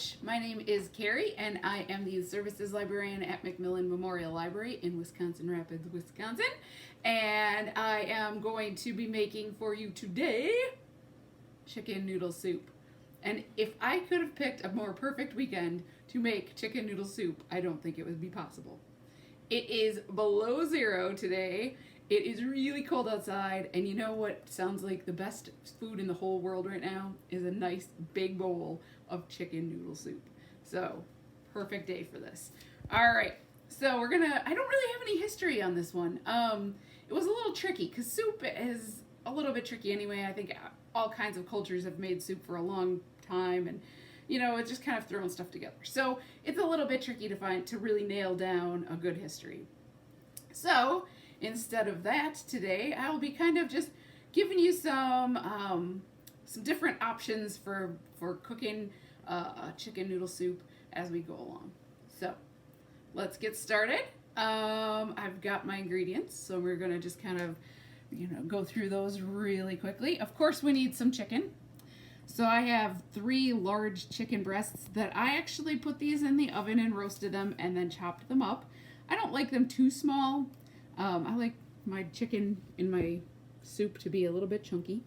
much. My name is Carrie, and I am the Services Librarian at McMillan Memorial Library in Wisconsin Rapids, Wisconsin. And I am going to be making for you today chicken noodle soup. And if I could have picked a more perfect weekend to make chicken noodle soup, I don't think it would be possible. It is below zero today. It is really cold outside, and you know what sounds like the best food in the whole world right now is a nice big bowl of chicken noodle soup. So, perfect day for this. All right, so I don't really have any history on this one. It was a little tricky because soup is a little bit tricky anyway. I think all kinds of cultures have made soup for a long time, and it's just kind of throwing stuff together. So, it's a little bit tricky to really nail down a good history. So, instead of that today, I'll be kind of just giving you some different options for cooking a chicken noodle soup as we go along. So let's get started. I've got my ingredients, so we're gonna just kind of go through those really quickly. Of course, we need some chicken. So I have 3 large chicken breasts that I actually put these in the oven and roasted them and then chopped them up. I don't like them too small. I like my chicken in my soup to be a little bit chunky.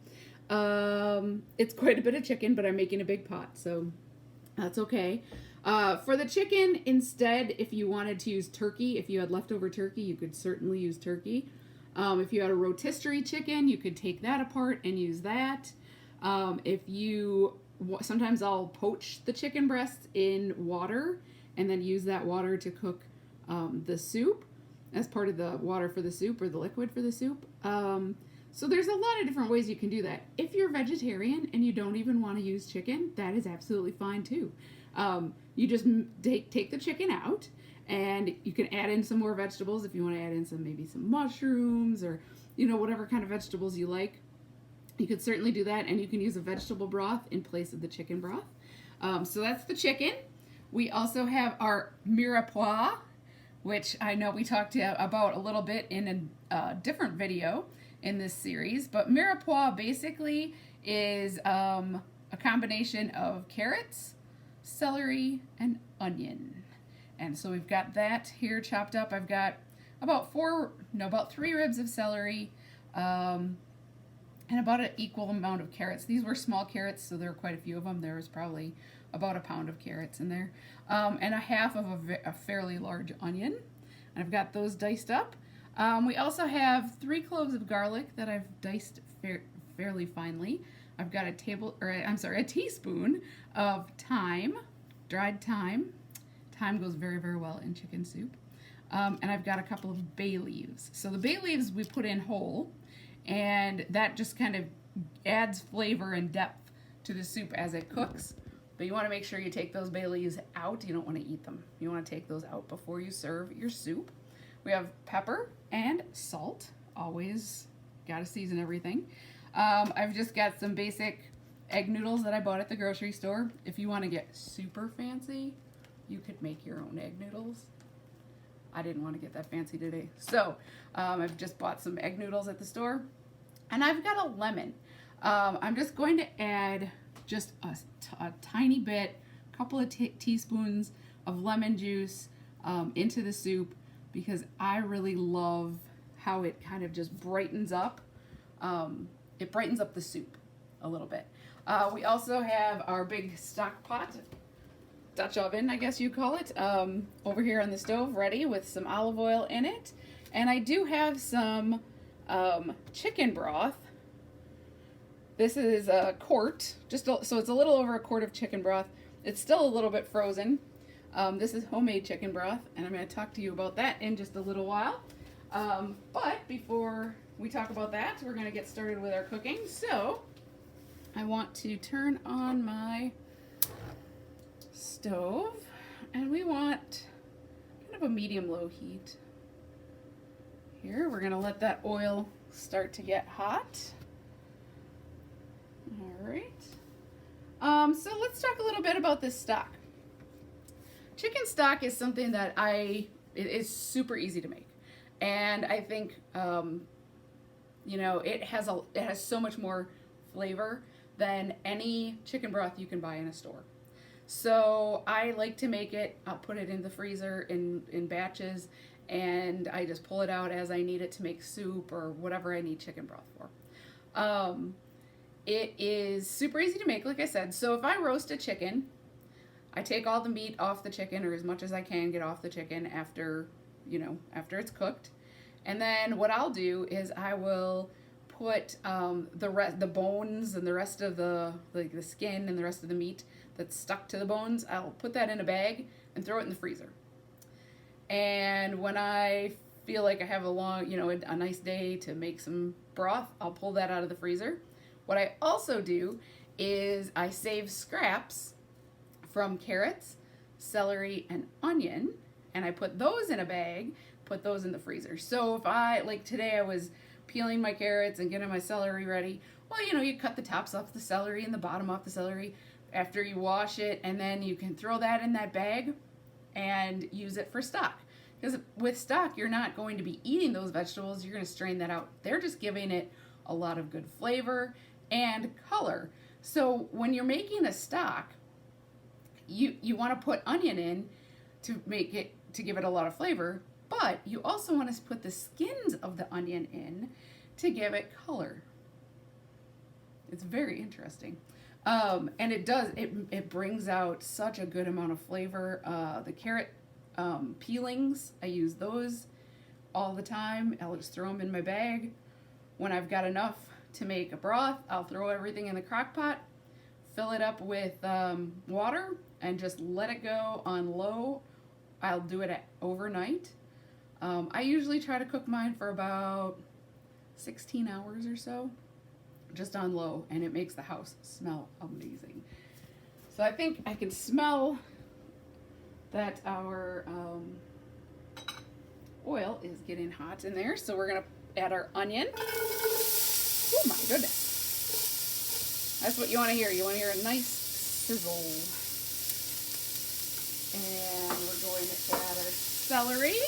It's quite a bit of chicken, but I'm making a big pot, so that's okay. For the chicken, instead, if you wanted to use turkey, if you had leftover turkey, you could certainly use turkey. If you had a rotisserie chicken, you could take that apart and use that. Sometimes I'll poach the chicken breasts in water and then use that water to cook the soup as part of the water for the soup or the liquid for the soup. So there's a lot of different ways you can do that. If you're vegetarian and you don't even want to use chicken, that is absolutely fine too. You just take the chicken out, and you can add in some more vegetables if you want to add in maybe some mushrooms or whatever kind of vegetables you like. You could certainly do that, and you can use a vegetable broth in place of the chicken broth. So that's the chicken. We also have our mirepoix, which I know we talked about a little bit in a different video in this series. But mirepoix basically is a combination of carrots, celery, and onion. And so we've got that here chopped up. I've got about 3 ribs of celery and about an equal amount of carrots. These were small carrots, so there were quite a few of them. There was probably about a pound of carrots in there, and a half of a fairly large onion. I've got those diced up. We also have 3 cloves of garlic that I've diced fairly finely. I've got a teaspoon of thyme, dried thyme. Thyme goes very, very well in chicken soup. And I've got a couple of bay leaves. So the bay leaves we put in whole, and that just kind of adds flavor and depth to the soup as it cooks. But you want to make sure you take those bay leaves out. You don't want to eat them. You want to take those out before you serve your soup. We have pepper and salt. Always got to season everything. I've just got some basic egg noodles that I bought at the grocery store. If you want to get super fancy, you could make your own egg noodles. I didn't want to get that fancy today. So I've just bought some egg noodles at the store. And I've got a lemon. I'm just going to add just a tiny bit, a couple of teaspoons of lemon juice into the soup, because I really love how it kind of just brightens up. It brightens up the soup a little bit. We also have our big stock pot, Dutch oven, I guess you call it, over here on the stove, ready with some olive oil in it. And I do have some chicken broth. This is a quart, so it's a little over a quart of chicken broth. It's still a little bit frozen. This is homemade chicken broth, and I'm going to talk to you about that in just a little while. But before we talk about that, we're going to get started with our cooking. So I want to turn on my stove, and we want kind of a medium-low heat. Here, we're going to let that oil start to get hot. All right. So let's talk a little bit about this stock. Chicken stock is something that it is super easy to make, and I think it has so much more flavor than any chicken broth you can buy in a store. So I like to make it, I'll put it in the freezer in batches, and I just pull it out as I need it to make soup or whatever I need chicken broth for. It is super easy to make, like I said. So if I roast a chicken, I take all the meat off the chicken, or as much as I can get off the chicken after, after it's cooked. And then what I'll do is I will put the bones and the rest of the skin and the rest of the meat that's stuck to the bones. I'll put that in a bag and throw it in the freezer. And when I feel like I have a nice day to make some broth, I'll pull that out of the freezer. What I also do is I save scraps from carrots, celery, and onion, and I put those in a bag, put those in the freezer. So if like today I was peeling my carrots and getting my celery ready, well, you cut the tops off the celery and the bottom off the celery after you wash it, and then you can throw that in that bag and use it for stock. Because with stock, you're not going to be eating those vegetables, you're going to strain that out. They're just giving it a lot of good flavor and color. So when you're making a stock, you want to put onion in to give it a lot of flavor, but you also want to put the skins of the onion in to give it color. It's very interesting. And it brings out such a good amount of flavor. The carrot peelings, I use those all the time. I'll just throw them in my bag. When I've got enough to make a broth, I'll throw everything in the crock pot, fill it up with water, and just let it go on low. I'll do it overnight. I usually try to cook mine for about 16 hours or so, just on low, and it makes the house smell amazing. So I think I can smell that our oil is getting hot in there. So we're going to add our onion. Oh my goodness. That's what you want to hear. You want to hear a nice sizzle. And we're going to add our celery.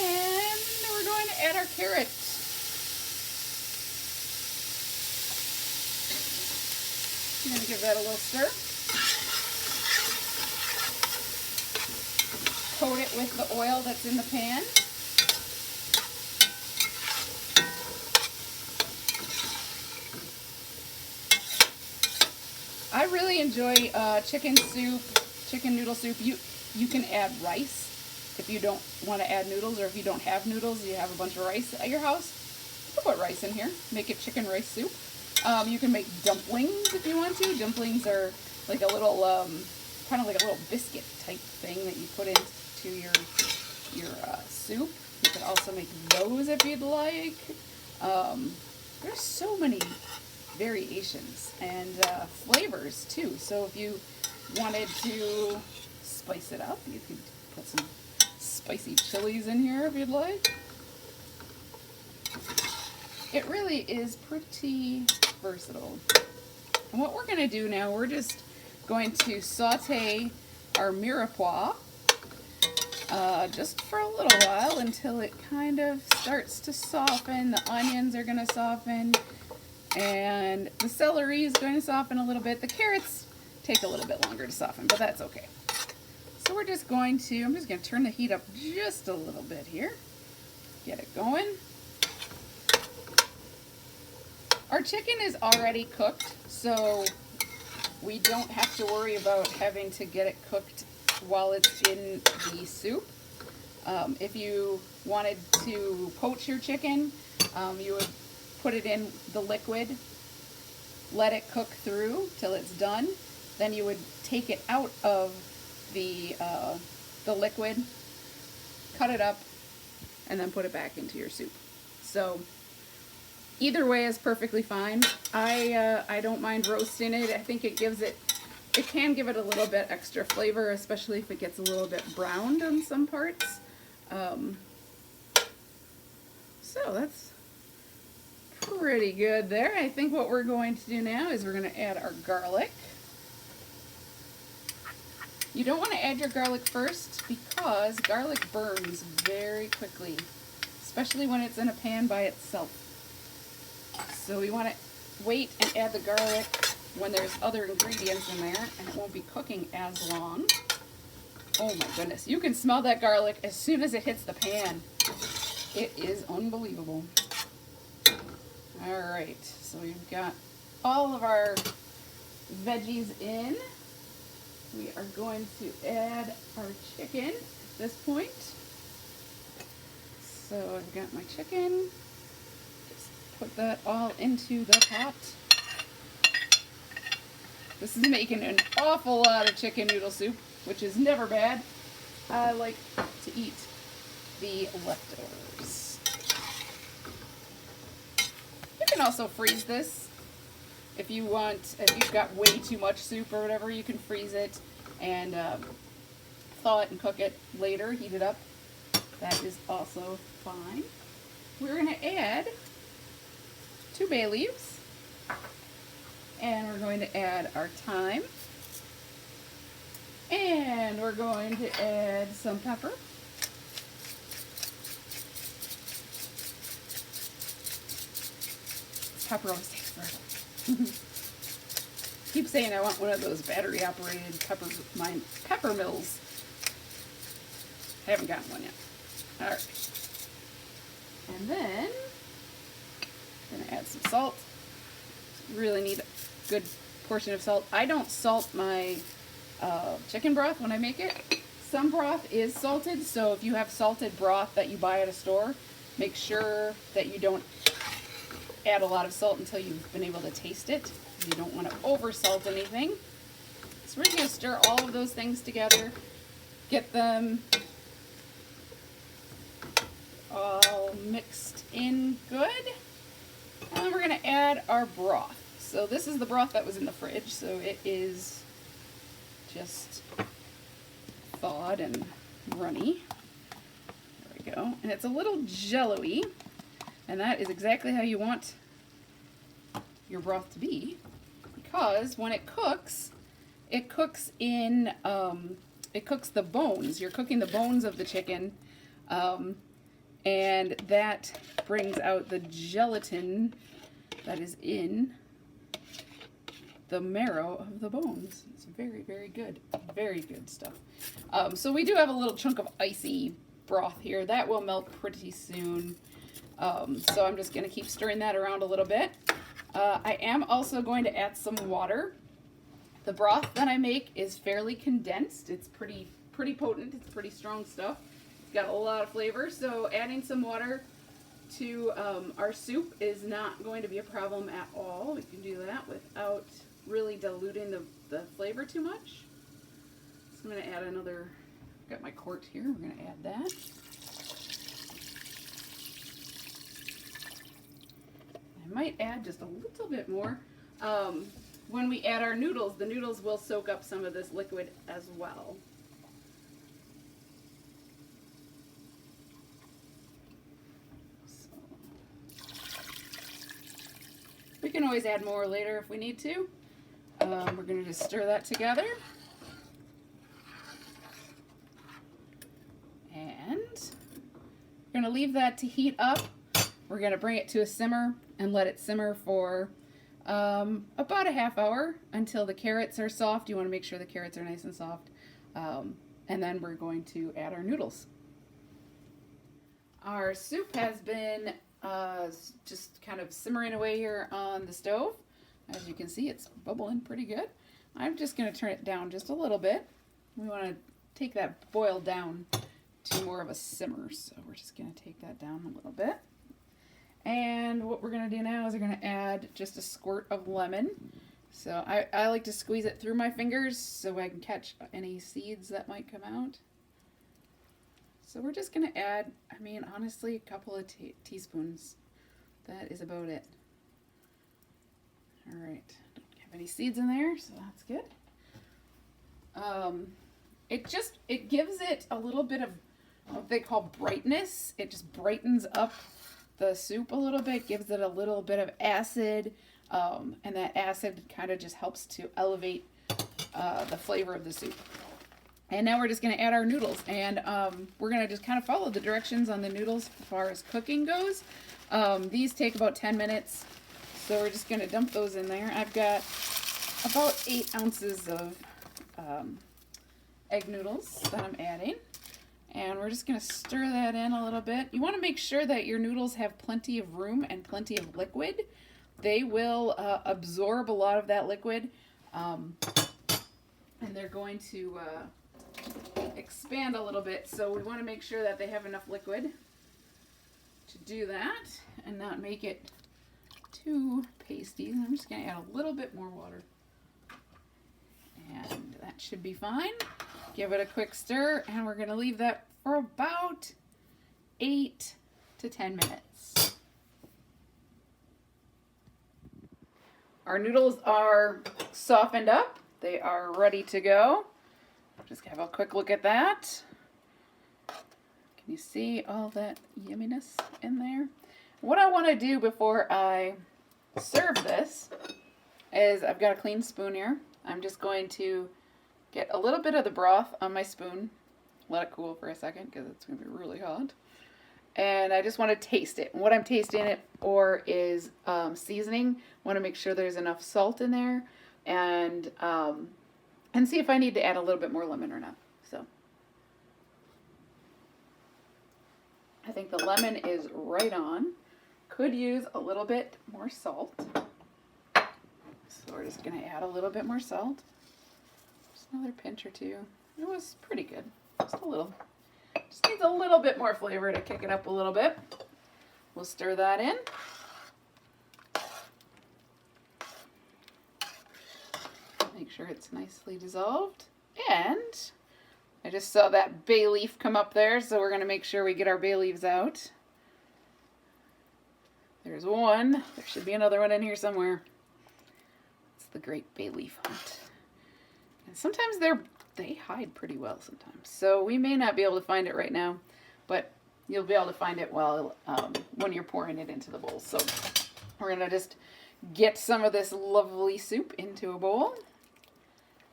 And we're going to add our carrots. I'm going to give that a little stir. Coat it with the oil that's in the pan. I really enjoy chicken soup, chicken noodle soup. You can add rice if you don't want to add noodles, or if you don't have noodles, you have a bunch of rice at your house. You can put rice in here. Make it chicken rice soup. You can make dumplings if you want to. Dumplings are like a little, kind of like a little biscuit type thing that you put into your soup. You can also make those if you'd like. There's so many variations and flavors too. So if you wanted to spice it up, you could put some spicy chilies in here if you'd like. It really is pretty versatile. And what we're going to do now, we're just going to saute our mirepoix just for a little while until it kind of starts to soften. The onions are going to soften, and the celery is going to soften a little bit. The carrots take a little bit longer to soften, but that's okay. So I'm just going to turn the heat up just a little bit here. Get it going. Our chicken is already cooked, so we don't have to worry about having to get it cooked while it's in the soup. If you wanted to poach your chicken, you would put it in the liquid, let it cook through till it's done. Then you would take it out of the liquid, cut it up, and then put it back into your soup. So either way is perfectly fine. I don't mind roasting it. I think it can give it a little bit extra flavor, especially if it gets a little bit browned on some parts. So that's pretty good there. I think what we're going to do now is we're going to add our garlic. You don't want to add your garlic first because garlic burns very quickly, especially when it's in a pan by itself. So we want to wait and add the garlic when there's other ingredients in there, and it won't be cooking as long. Oh my goodness, you can smell that garlic as soon as it hits the pan. It is unbelievable. All right, so we've got all of our veggies in. We are going to add our chicken at this point. So I've got my chicken. Just put that all into the pot. This is making an awful lot of chicken noodle soup, which is never bad. I like to eat the leftovers. You can also freeze this if you want. If you've got way too much soup or whatever, you can freeze it and thaw it and cook it later, heat it up. That is also fine. We're going to add 2 bay leaves, and we're going to add our thyme, and we're going to add some pepper. Pepper always takes forever. Keep saying I want one of those battery operated pepper mills. I haven't gotten one yet. All right. And then I'm going to add some salt. Really need a good portion of salt. I don't salt my chicken broth when I make it. Some broth is salted, so if you have salted broth that you buy at a store, make sure that you don't add a lot of salt until you've been able to taste it. You don't want to over salt anything. So we're just going to stir all of those things together, get them all mixed in good, and then we're going to add our broth. So this is the broth that was in the fridge, so it is just thawed and runny. There we go. And it's a little jello-y, and that is exactly how you want your broth to be, because when it cooks in it cooks the bones. You're cooking the bones of the chicken, and that brings out the gelatin that is in the marrow of the bones. It's very, very good. Very good stuff. So we do have a little chunk of icy broth here. That will melt pretty soon. So I'm just going to keep stirring that around a little bit. I am also going to add some water. The broth that I make is fairly condensed. It's pretty potent. It's pretty strong stuff. It's got a lot of flavor. So adding some water to our soup is not going to be a problem at all. We can do that without really diluting the flavor too much. So I'm going to add another, I've got my quart here. We're going to add that. I might add just a little bit more. When we add our noodles, the noodles will soak up some of this liquid as well. We can always add more later if we need to. We're going to just stir that together. And we're going to leave that to heat up. We're going to bring it to a simmer and let it simmer for about a half hour until the carrots are soft. You want to make sure the carrots are nice and soft. And then we're going to add our noodles. Our soup has been just kind of simmering away here on the stove. As you can see, it's bubbling pretty good. I'm just going to turn it down just a little bit. We want to take that boil down to more of a simmer, so we're just going to take that down a little bit. And what we're going to do now is we're going to add just a squirt of lemon. So I like to squeeze it through my fingers so I can catch any seeds that might come out. So we're just going to add, I mean, honestly, a couple of teaspoons. That is about it. All right, don't have any seeds in there, so that's good. It gives it a little bit of what they call brightness. It just brightens up the soup a little bit, gives it a little bit of acid, and that acid kind of just helps to elevate the flavor of the soup. And now we're just going to add our noodles, and we're going to just kind of follow the directions on the noodles as far as cooking goes. These take about 10 minutes, So we're just going to dump those in there. I've got about 8 ounces of egg noodles that I'm adding. And we're just going to stir that in a little bit. You want to make sure that your noodles have plenty of room and plenty of liquid. They will absorb a lot of that liquid. And they're going to expand a little bit. So we want to make sure that they have enough liquid to do that and not make it too pasty. I'm just going to add a little bit more water. And that should be fine. Give it a quick stir, and we're going to leave that for about 8 to 10 minutes. Our noodles are softened up. They are ready to go. Just have a quick look at that. Can you see all that yumminess in there? What I want to do before I serve this is I've got a clean spoon here. I'm just going to get a little bit of the broth on my spoon. Let it cool for a second because it's going to be really hot. And I just want to taste it. And what I'm tasting it for is seasoning. I want to make sure there's enough salt in there and see if I need to add a little bit more lemon or not. So I think the lemon is right on. Could use a little bit more salt. So we're just going to add a little bit more salt. Just another pinch or two. It was pretty good. Just a little. Just needs a little bit more flavor to kick it up a little bit. We'll stir that in. Make sure it's nicely dissolved. And I just saw that bay leaf come up there, so we're going to make sure we get our bay leaves out. There's one. There should be another one in here somewhere. It's the great bay leaf hunt. And sometimes they hide pretty well sometimes. So we may not be able to find it right now, but you'll be able to find it while when you're pouring it into the bowl. So we're going to just get some of this lovely soup into a bowl.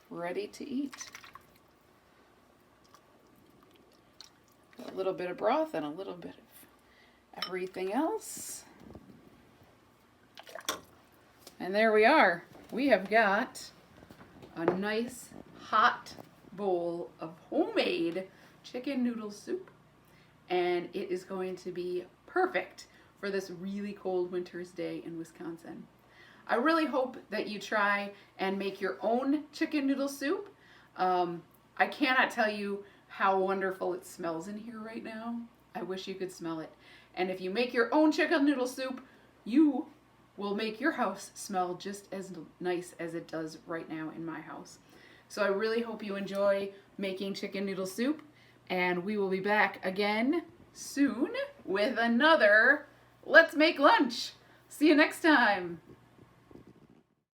Ready to eat. A little bit of broth and a little bit of everything else. And there we are. We have got a nice hot bowl of homemade chicken noodle soup. And it is going to be perfect for this really cold winter's day in Wisconsin. I really hope that you try and make your own chicken noodle soup. I cannot tell you how wonderful it smells in here right now. I wish you could smell it. And if you make your own chicken noodle soup, you will make your house smell just as nice as it does right now in my house. So I really hope you enjoy making chicken noodle soup, and we will be back again soon with another Let's Make Lunch. See you next time.